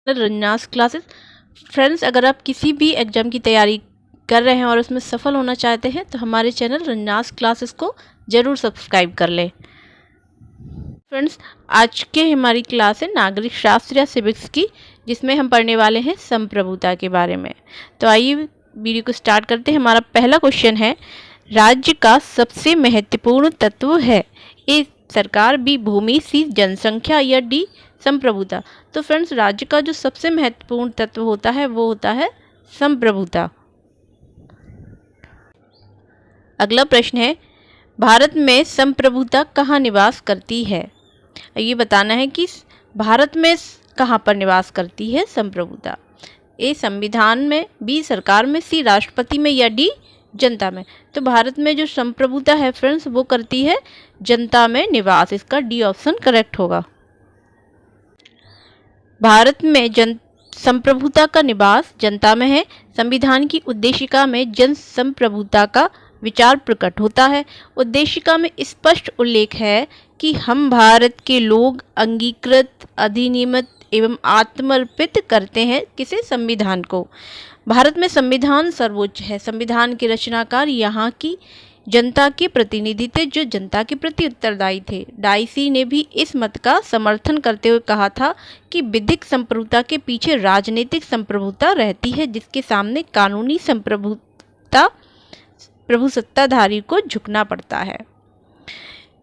रन्नास classes. Friends, अगर आप किसी भी एग्ज़ाम की तैयारी कर रहे हैं और उसमें सफल होना चाहते हैं तो हमारे चैनल रन्नास क्लासेस को ज़रूर सब्सक्राइब कर लें। फ्रेंड्स, आज के हमारी क्लास है नागरिक शास्त्र या सिविक्स की, जिसमें हम पढ़ने वाले हैं संप्रभुता के बारे में। तो आइए वीडियो को स्टार्ट करते हैं। हमारा पहला क्वेश्चन है, राज्य का सबसे महत्वपूर्ण तत्व है ए सरकार, बी भूमि, सी जनसंख्या या डी संप्रभुता। तो फ्रेंड्स, राज्य का जो सबसे महत्वपूर्ण तत्व होता है वो होता है संप्रभुता। अगला प्रश्न है, भारत में संप्रभुता कहाँ निवास करती है। ये बताना है कि भारत में कहाँ पर निवास करती है संप्रभुता। ए संविधान में, बी सरकार में, सी राष्ट्रपति में या डी जनता में। तो भारत में जो संप्रभुता है फ्रेंड्स वो करती है जनता में निवास। इसका डी ऑप्शन करेक्ट होगा। भारत में संप्रभुता का निवास जनता में है। संविधान की उद्देशिका में जन संप्रभुता का विचार प्रकट होता है। उद्देशिका में स्पष्ट उल्लेख है कि हम भारत के लोग अंगीकृत, अधिनियमित एवं आत्मर्पित करते हैं किसे, संविधान को। भारत में संविधान सर्वोच्च है। संविधान के रचनाकार यहाँ की जनता के प्रतिनिधि थे, जो जनता के प्रति उत्तरदायी थे। डाइसी ने भी इस मत का समर्थन करते हुए कहा था कि विधिक संप्रभुता के पीछे राजनीतिक संप्रभुता रहती है, जिसके सामने कानूनी संप्रभुता प्रभुसत्ताधारी को झुकना पड़ता है।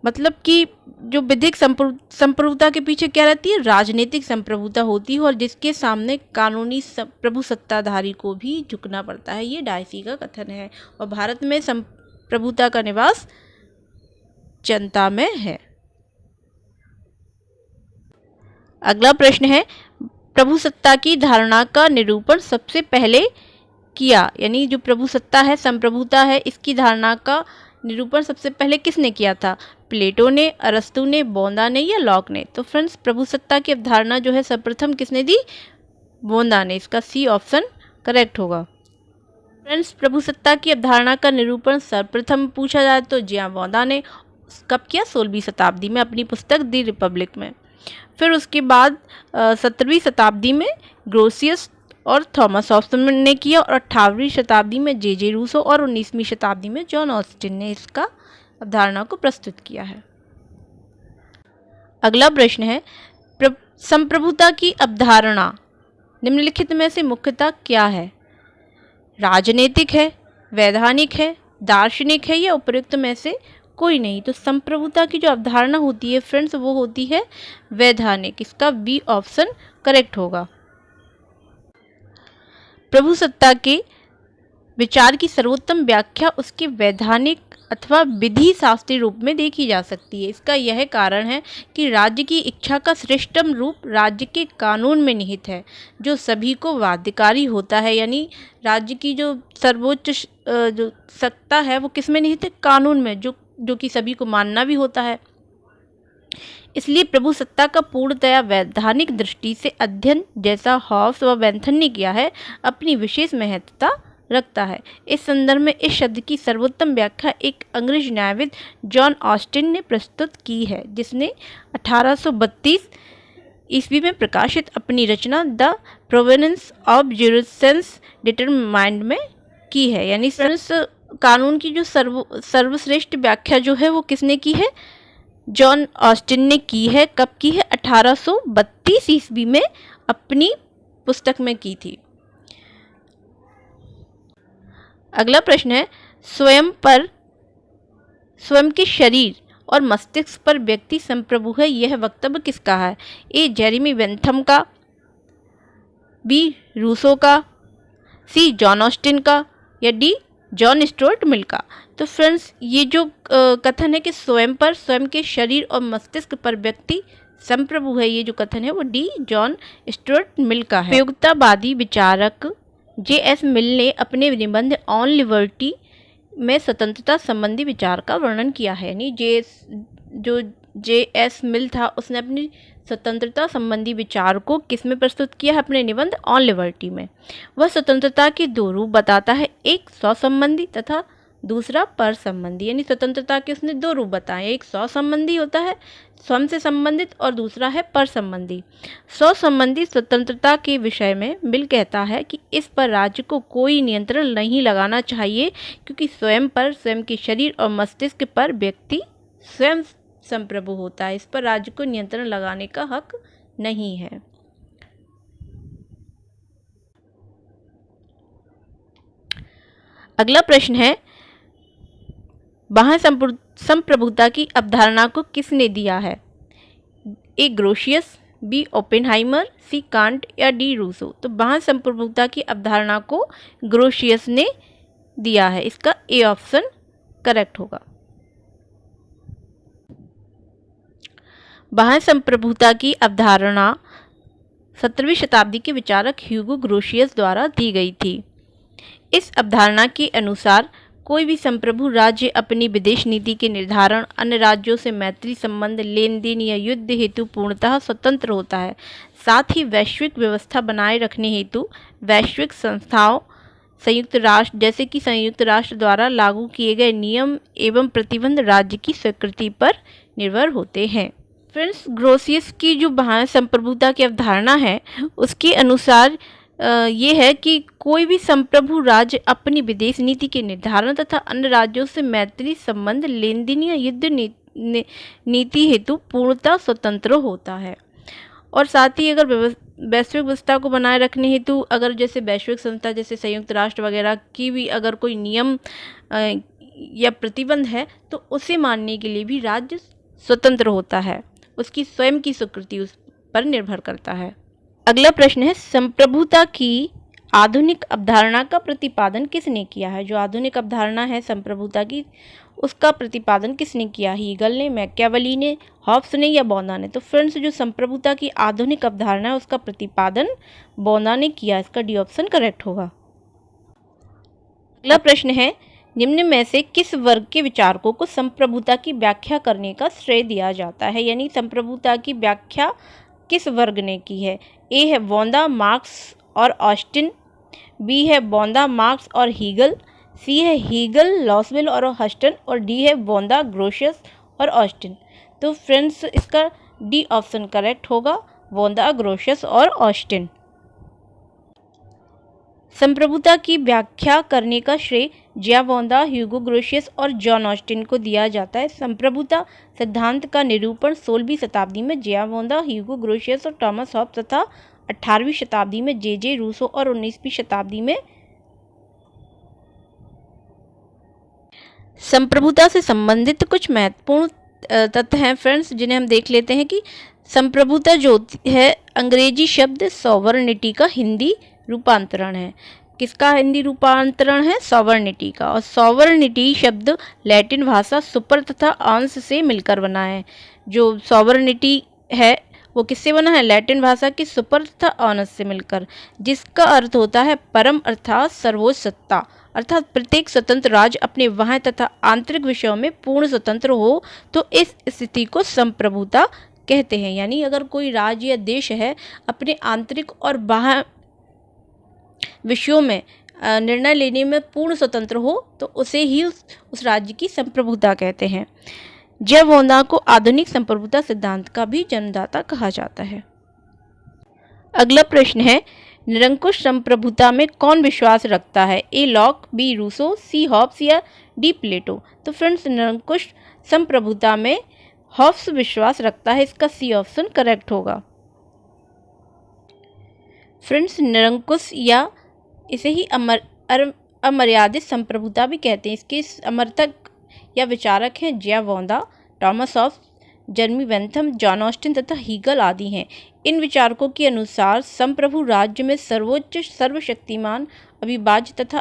मतलब कि जो विधिक संप्रभुता के पीछे क्या रहती है, राजनीतिक संप्रभुता होती है, और जिसके सामने कानूनी प्रभुसत्ताधारी को भी झुकना पड़ता है। ये डाइसी का कथन है। और भारत में संप्रभुता का निवास जनता में है। अगला प्रश्न है, प्रभुसत्ता की धारणा का निरूपण सबसे पहले किया, यानी जो प्रभुसत्ता है, संप्रभुता है, इसकी धारणा का निरूपण सबसे पहले किसने किया था। प्लेटो ने, अरस्तु ने, बोंदा ने या लॉक ने। तो फ्रेंड्स, प्रभुसत्ता की अवधारणा जो है सर्वप्रथम किसने दी, बोंदा ने। इसका सी ऑप्शन करेक्ट होगा। फ्रेंड्स, प्रभुसत्ता की अवधारणा का निरूपण सर्वप्रथम पूछा जाए तो जी हाँ, बोंदा ने। कब किया, 16वीं शताब्दी में, अपनी पुस्तक दी रिपब्लिक में। फिर उसके बाद 17वीं शताब्दी में ग्रोसियस और थॉमस हॉब्सन ने किया, और 18वीं शताब्दी में जे रूसो, और 19वीं शताब्दी में जॉन ऑस्टिन ने इसका अवधारणा को प्रस्तुत किया है। अगला प्रश्न है, संप्रभुता की अवधारणा निम्नलिखित में से मुख्यतः क्या है। राजनीतिक है, वैधानिक है, दार्शनिक है या उपयुक्त में से कोई नहीं। तो संप्रभुता की जो अवधारणा होती है फ्रेंड्स वो होती है वैधानिक। इसका बी ऑप्शन करेक्ट होगा। प्रभुसत्ता के विचार की सर्वोत्तम व्याख्या उसके वैधानिक अथवा विधि शास्त्रीय रूप में देखी जा सकती है। इसका यह कारण है कि राज्य की इच्छा का श्रेष्ठतम रूप राज्य के कानून में निहित है, जो सभी को बाध्यकारी होता है। यानी राज्य की जो सर्वोच्च जो सत्ता है वो किस में निहित है, कानून में, जो कि सभी को मानना भी होता है। इसलिए प्रभुसत्ता का पूर्णतया वैधानिक दृष्टि से अध्ययन, जैसा हॉब्स व बेंथन ने किया है, अपनी विशेष महत्वता रखता है। इस संदर्भ में इस शब्द की सर्वोत्तम व्याख्या एक अंग्रेज न्यायविद जॉन ऑस्टिन ने प्रस्तुत की है, जिसने 1832 ईस्वी में प्रकाशित अपनी रचना द प्रोवेनेंस ऑफ ज्यूरिस्प्रूडेंस डिटरमाइंड में की है। यानी कानून की जो सर्वश्रेष्ठ व्याख्या जो है वो किसने की है, जॉन ऑस्टिन ने की है। कब की है, 1832 ईस्वी में अपनी पुस्तक में की थी। अगला प्रश्न है, स्वयं के शरीर और मस्तिष्क पर व्यक्ति संप्रभु है, यह वक्तव्य किसका है। ए जेरेमी बेंथम का, बी रूसो का, सी जॉन ऑस्टिन का या डी जॉन स्टुअर्ट मिल का। तो फ्रेंड्स, ये जो कथन है कि स्वयं के शरीर और मस्तिष्क पर व्यक्ति संप्रभु है, ये जो कथन है वो डी जॉन स्टुअर्ट मिल का है। उपयोगितावादी विचारक जे.एस. मिल ने अपने निबंध ऑन लिबर्टी में स्वतंत्रता संबंधी विचार का वर्णन किया है। यानी जे.एस. मिल था, उसने अपनी स्वतंत्रता संबंधी विचार को किस में प्रस्तुत किया है, अपने निबंध ऑन लिबर्टी में। वह स्वतंत्रता के दो रूप बताता है, एक स्वसंबंधी तथा दूसरा पर संबंधी, यानी स्वतंत्रता के उसने दो रूप बताए, एक स्व संबंधी होता है स्वयं से संबंधित और दूसरा है पर संबंधी। स्व संबंधी स्वतंत्रता के विषय में मिल कहता है कि इस पर राज्य को कोई नियंत्रण नहीं लगाना चाहिए, क्योंकि स्वयं पर, स्वयं के शरीर और मस्तिष्क पर व्यक्ति स्वयं संप्रभु होता है, इस पर राज्य को नियंत्रण लगाने का हक नहीं है। अगला प्रश्न है, बाह्य संप्रभुता की अवधारणा को किसने दिया है? A Grotius, B Oppenheimer, C Kant या डी रूसो। तो बाह्य संप्रभुता की अवधारणा को ग्रोशियस ने दिया है, इसका ए ऑप्शन करेक्ट होगा। बाह्य संप्रभुता की अवधारणा 17वीं शताब्दी के विचारक ह्यूगो ग्रोशियस द्वारा दी गई थी। इस अवधारणा के अनुसार कोई भी संप्रभु राज्य अपनी विदेश नीति के निर्धारण, अन्य राज्यों से मैत्री संबंध, लेन देन या युद्ध हेतु पूर्णतः स्वतंत्र होता है। साथ ही वैश्विक व्यवस्था बनाए रखने हेतु वैश्विक संस्थाओं, संयुक्त राष्ट्र जैसे कि संयुक्त राष्ट्र द्वारा लागू किए गए नियम एवं प्रतिबंध राज्य की स्वीकृति पर निर्भर होते हैं। फ्रेंड्स, ग्रोशियस की जो बाह्य संप्रभुता की अवधारणा है उसके अनुसार ये है कि कोई भी संप्रभु राज्य अपनी विदेश नीति के निर्धारण तथा अन्य राज्यों से मैत्री संबंध, लेन देन या युद्ध नीति हेतु पूर्णतः स्वतंत्र होता है। और साथ ही अगर वैश्विक व्यवस्था को बनाए रखने हेतु अगर जैसे वैश्विक संस्था जैसे संयुक्त राष्ट्र वगैरह की भी अगर कोई नियम या प्रतिबंध है तो उसे मानने के लिए भी राज्य स्वतंत्र होता है, उसकी स्वयं की स्वीकृति उस पर निर्भर करता है। अगला प्रश्न है, संप्रभुता की आधुनिक अवधारणा का प्रतिपादन किसने किया है? जो आधुनिक अवधारणा है संप्रभुता की उसका प्रतिपादन किसने किया? हीगल ने, मैकियावेली ने, हॉब्स ने या बौना ने? तो फ्रेंड्स, जो संप्रभुता की आधुनिक अवधारणा है उसका प्रतिपादन बौना ने किया, इसका डी ऑप्शन करेक्ट होगा। अगला प्रश्न है, निम्न में से किस वर्ग के विचारकों को संप्रभुता की व्याख्या करने का श्रेय दिया जाता है? यानी संप्रभुता की व्याख्या किस वर्ग ने की है? ए है वोंदा, मार्क्स और ऑस्टिन, बी है वोंदा, मार्क्स और हीगल, सी है हीगल, लॉसवेल और हस्टन और डी है वोंदा, ग्रोशियस और ऑस्टिन। तो फ्रेंड्स, इसका डी ऑप्शन करेक्ट होगा, वोंदा, ग्रोशियस और ऑस्टिन। संप्रभुता की व्याख्या करने का श्रेय जियावोंदा, ह्यूगो ग्रोशियस और जॉन ऑस्टिन को दिया जाता है। संप्रभुता सिद्धांत का निरूपण 16वीं शताब्दी में जियावोंदा, ह्यूगो ग्रोशियस और थॉमस हॉब्स तथा 18वीं शताब्दी में जे रूसो और 19वीं शताब्दी में संप्रभुता से संबंधित कुछ महत्वपूर्ण तथ्य हैं फ्रेंड्स, जिन्हें हम देख लेते हैं कि संप्रभुता जो है अंग्रेजी शब्द सॉवरनिटी का हिंदी रूपांतरण है। किसका हिंदी रूपांतरण है? सॉवरनिटी का। और सॉवरनिटी शब्द लैटिन भाषा सुपर तथा अंश से मिलकर बना है। जो सॉवरनिटी है वो किससे बना है? लैटिन भाषा की सुपर तथा अंश से मिलकर, जिसका अर्थ होता है परम अर्थात सर्वोच्च सत्ता, अर्थात प्रत्येक स्वतंत्र राज्य अपने बाह्य तथा आंतरिक विषयों में पूर्ण स्वतंत्र हो तो इस स्थिति को संप्रभुता कहते हैं। यानी अगर कोई राज्य या देश है अपने आंतरिक और बाह्य विषयों में निर्णय लेने में पूर्ण स्वतंत्र हो तो उसे ही उस राज्य की संप्रभुता कहते हैं। जियावोंदा को आधुनिक संप्रभुता सिद्धांत का भी जन्मदाता कहा जाता है। अगला प्रश्न है, निरंकुश संप्रभुता में कौन विश्वास रखता है? ए लॉक, बी रूसो, सी हॉब्स या डी प्लेटो? तो फ्रेंड्स, निरंकुश संप्रभुता में हॉब्स विश्वास रखता है, इसका सी ऑप्शन करेक्ट होगा। फ्रेंड्स, निरंकुश या इसे ही अमर्यादित संप्रभुता भी कहते हैं। इसके समर्थक या विचारक हैं जियावोंदा, Thomas Hobbes, जर्मी Bentham, John Austin तथा हीगल आदि हैं। इन विचारकों के अनुसार संप्रभु राज्य में सर्वोच्च, सर्वशक्तिमान, अविभाज्य तथा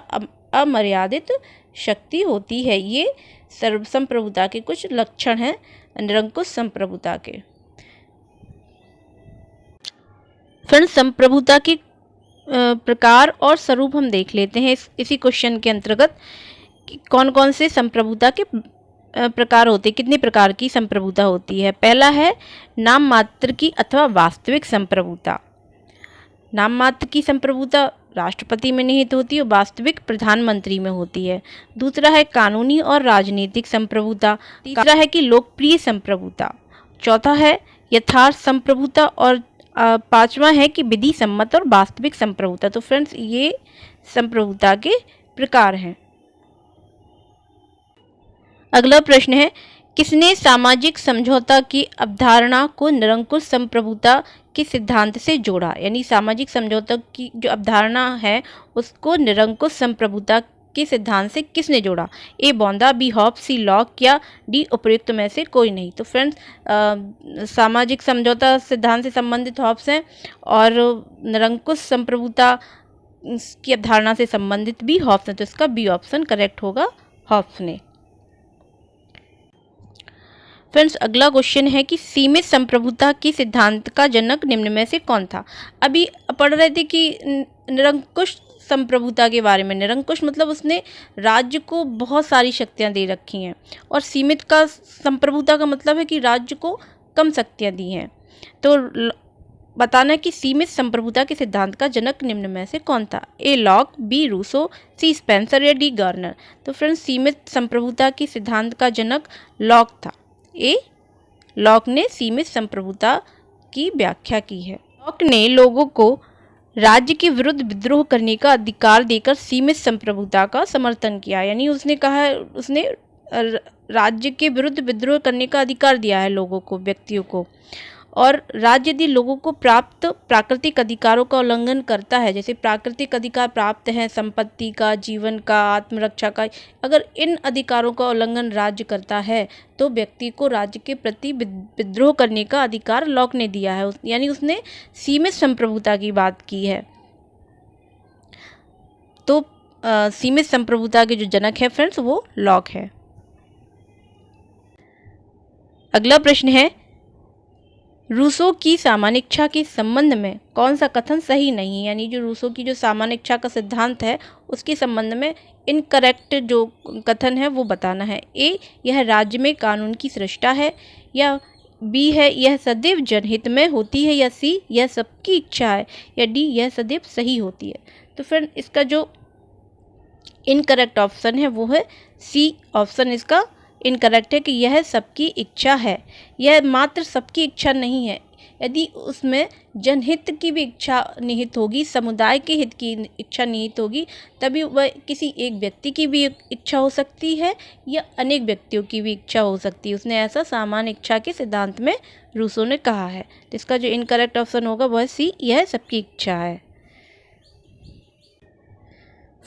अमर्यादित शक्ति होती है। ये संप्रभुता के कुछ लक्षण हैं निरंकुश संप्रभुता के। फ्रेंड्स, संप्रभुता की प्रकार और स्वरूप हम देख लेते हैं इसी क्वेश्चन के अंतर्गत। कौन कौन से संप्रभुता के प्रकार होते हैं, कितने प्रकार की संप्रभुता होती है। पहला है नाम मात्र की अथवा वास्तविक संप्रभुता। नाम मात्र की संप्रभुता राष्ट्रपति में निहित होती है और वास्तविक प्रधानमंत्री में होती है। दूसरा है कानूनी और राजनीतिक संप्रभुता। तीसरा है कि लोकप्रिय संप्रभुता। चौथा है यथार्थ संप्रभुता और पांचवा है कि विधि सम्मत और वास्तविक संप्रभुता। तो फ्रेंड्स ये संप्रभुता के प्रकार हैं। अगला प्रश्न है, किसने सामाजिक समझौता की अवधारणा को निरंकुश संप्रभुता के सिद्धांत से जोड़ा? यानी सामाजिक समझौता की जो अवधारणा है उसको निरंकुश संप्रभुता के सिद्धांत से किसने जोड़ा? ए बॉन्दा, बी हॉब्स, सी लॉक या डी उपर्युक्त में से कोई नहीं। तो फ्रेंड्स सामाजिक समझौता सिद्धांत से संबंधित हॉब्स हैं और निरंकुश संप्रभुता की अवधारणा से संबंधित भी हॉब्स हैं। तो इसका बी ऑप्शन करेक्ट होगा, हॉब्स ने। फ्रेंड्स अगला क्वेश्चन है कि सीमित संप्रभुता के सिद्धांत का जनक निम्न में से कौन था? अभी पढ़ रहे थे कि निरंकुश संप्रभुता के बारे में। निरंकुश मतलब उसने राज्य को बहुत सारी शक्तियां दे रखी हैं और सीमित का संप्रभुता का मतलब है कि राज्य को कम शक्तियां दी हैं। तो बताना कि सीमित संप्रभुता के सिद्धांत का जनक निम्न में से कौन था? ए लॉक, बी रूसो, सी स्पेंसर या डी गार्नर। तो फ्रेंड्स सीमित संप्रभुता के सिद्धांत का जनक लॉक था। लॉक ने सीमित संप्रभुता की व्याख्या की है। लॉक ने लोगों को राज्य के विरुद्ध विद्रोह करने का अधिकार देकर सीमित संप्रभुता का समर्थन किया। यानी उसने कहा, उसने राज्य के विरुद्ध विद्रोह करने का अधिकार दिया है लोगों को, व्यक्तियों को। और राज्य यदि लोगों को प्राप्त प्राकृतिक अधिकारों का उल्लंघन करता है, जैसे प्राकृतिक अधिकार प्राप्त हैं संपत्ति का, जीवन का, आत्मरक्षा का, अगर इन अधिकारों का उल्लंघन राज्य करता है तो व्यक्ति को राज्य के प्रति विद्रोह करने का अधिकार लॉक ने दिया है। यानी उसने सीमित संप्रभुता की बात की है। तो सीमित संप्रभुता के जो जनक है फ्रेंड्स वो लॉक है। अगला प्रश्न है, रूसो की सामान्य इच्छा के संबंध में कौन सा कथन सही नहीं? यानी जो रूसो की जो सामान्य इच्छा का सिद्धांत है उसके संबंध में इनकरेक्ट जो कथन है वो बताना है। ए यह राज्य में कानून की सृष्टा है, या बी है यह सदैव जनहित में होती है, या सी यह सबकी इच्छा है, या डी यह सदैव सही होती है। तो फ्रेंड इसका जो इनकरेक्ट ऑप्शन है वो है सी ऑप्शन, इसका इनकरेक्ट है कि यह सबकी इच्छा है। यह मात्र सबकी इच्छा नहीं है, यदि उसमें जनहित की भी इच्छा निहित होगी, समुदाय के हित की इच्छा निहित होगी, तभी वह किसी एक व्यक्ति की भी इच्छा हो सकती है या अनेक व्यक्तियों की भी इच्छा हो सकती है। उसने ऐसा सामान्य इच्छा के सिद्धांत में रूसो ने कहा है। तो इसका जो इनकरेक्ट ऑप्शन होगा वह सी, यह सबकी इच्छा है।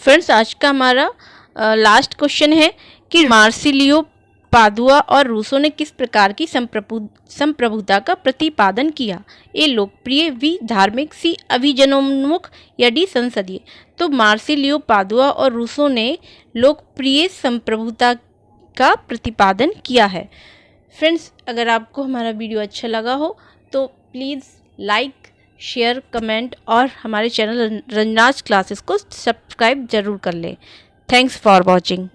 फ्रेंड्स आज का हमारा लास्ट क्वेश्चन है कि मार्सिलियो, पादुआ और रूसो ने किस प्रकार की संप्रभुता का प्रतिपादन किया? ए लोकप्रिय, बी धार्मिक, सी अभिजनोन्मुख या डी संसदीय। तो मार्सिलियो, पादुआ और रूसो ने लोकप्रिय संप्रभुता का प्रतिपादन किया है। फ्रेंड्स अगर आपको हमारा वीडियो अच्छा लगा हो तो प्लीज़ लाइक, शेयर, कमेंट और हमारे चैनल रंजनाज क्लासेस को सब्सक्राइब जरूर कर लें। Thanks for watching.